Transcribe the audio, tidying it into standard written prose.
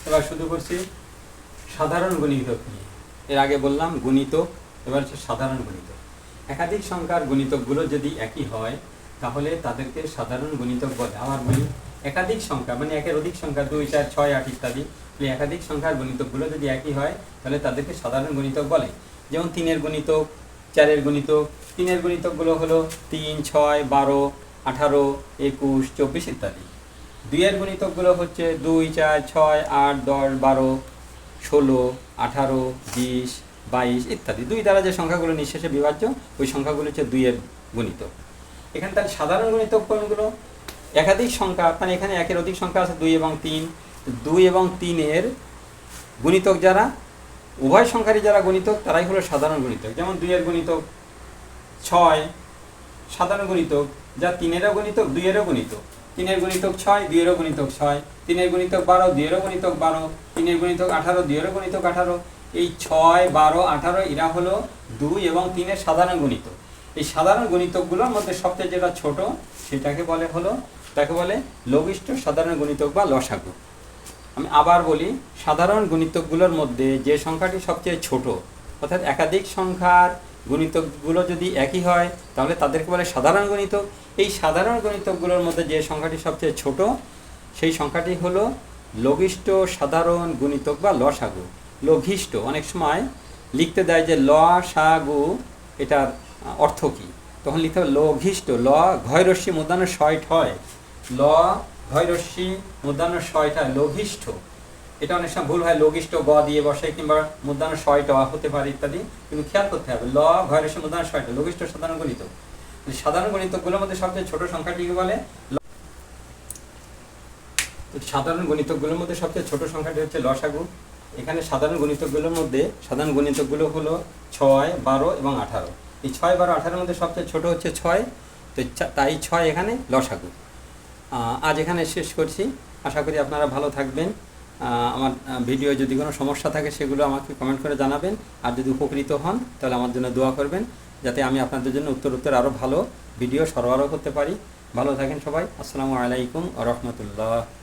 এবার শুরু করছি সাধারণ গুণিতক নিয়ে। এর আগে বললাম গুণিতক, এবার হচ্ছে সাধারণ গুণিতক। একাধিক সংখ্যার গুণিতকগুলো যদি একই হয় তাহলে তাদেরকে সাধারণ গুণিতক বলে। আবার বলি, একাধিক সংখ্যা মানে একের অধিক সংখ্যা 2, 4, 6, 8 ইত্যাদি, একাধিক সংখ্যার গুণিতকগুলো যদি একই হয় তাহলে তাদেরকে সাধারণ গুণিতক বলে। যেমন 3-এর গুণিতক, 4-এর গুণিতক। 3-এর গুণিতকগুলো হলো 3, 6, 12, 18, 21, 24 ইত্যাদি। 2-এর গুণিতকগুলো হচ্ছে 2, 4, 6, 8, 10, 12, 16, 18, 20, 22 ইত্যাদি। 2 দ্বারা যে সংখ্যাগুলো নিঃশেষে বিভাজ্য ওই সংখ্যাগুলো হচ্ছে 2-এর গুণিতক। এখানে তাহলে সাধারণ গুণিতক কোনগুলো? একাধিক সংখ্যা, মানে এখানে একের অধিক সংখ্যা আছে 2 এবং 3। 2 এবং 3-এর গুণিতক যারা, উভয় সংখ্যারই যারা গুণিতক তারাই হলো সাধারণ গুণিতক। যেমন 2-এর গুণিতক 6 সাধারণ গুণিতক, যা 3-এরও গুণিতক 2-এরও গুণিতক। 3-এর গুণিতক 6, 2-এরও গুণিতক 6। 3-এর গুণিতক 12, 2-এরও গুণিতক 12। 3-এর গুণিতক 18, 2-এরও গুণিতক 18। এই 6, 12, 18 এরা হলো 2 এবং 3-এর সাধারণ গুণিতক। এই সাধারণ গুণিতকগুলোর মধ্যে সবচেয়ে যেটা ছোট সেটাকে বলে লঘিষ্ঠ সাধারণ গুণিতক বা লসাগু। আমি আবার বলি, সাধারণ গুণিতকগুলোর মধ্যে যে সংখ্যাটি সবচেয়ে ছোট, অর্থাৎ একাধিক সংখ্যার গুণিতকগুলো যদি একই হয় তাহলে তাদেরকে বলে সাধারণ গুণিতক। এই সাধারণ গুণিতকগুলোর মধ্যে যে সংখ্যাটি সবচেয়ে ছোট সেই সংখ্যাটি হলো লঘিষ্ঠ সাধারণ গুণিতক বা লসাগু। লঘিষ্ঠ অনেক সময় লিখতে দেয় যে লসাগু, এটার অর্থ কী, তখন লিখতে হবে লঘিষ্ঠ। ল ঘয়রস্যি মূর্ধন্য ষয়ট হয়, ল ঘয়রস্যি মূর্ধন্য ষয়ট হয়, লঘিষ্ঠ। এটা অনেক সময় ভুল হয়, লঘিষ্ঠ গ দিয়ে বসে কিংবা মূর্ধন্য ষয়ট হতে পারে ইত্যাদি, কিন্তু খেয়াল করতে হবে ল ঘয়রস্যি মূর্ধন্য ষয়ট লঘিষ্ঠ সাধারণ গণিতক। সাধারণ গণিতকগুলোর মধ্যে সবচেয়ে ছোট সংখ্যাটিকে বলে, সাধারণ গণিতকগুলোর মধ্যে সবচেয়ে ছোট সংখ্যাটি হচ্ছে লসাগু। এখানে সাধারণ গণিতকগুলোর মধ্যে সাধারণ গণিতকগুলো হলো 6, 12 এবং 18। এই 6, 12, 18-এর মধ্যে সবচেয়ে ছোট হচ্ছে 6, তো তাই 6 এখানে লসাগু। আজ এখানে শেষ করছি। আশা করি আপনারা ভালো থাকবেন। আমার ভিডিও যদি কোনো সমস্যা থাকে সেগুলো আমাকে কমেন্ট করে জানাবেন। আর যদি উপকৃত হন তাহলে আমার জন্য দোয়া করবেন, যাতে আমি আপনাদের জন্য উত্তর আরও ভালো ভিডিও সরবরাহ করতে পারি। ভালো থাকেন সবাই। আসসালামু আলাইকুম ওয়া রাহমাতুল্লাহ।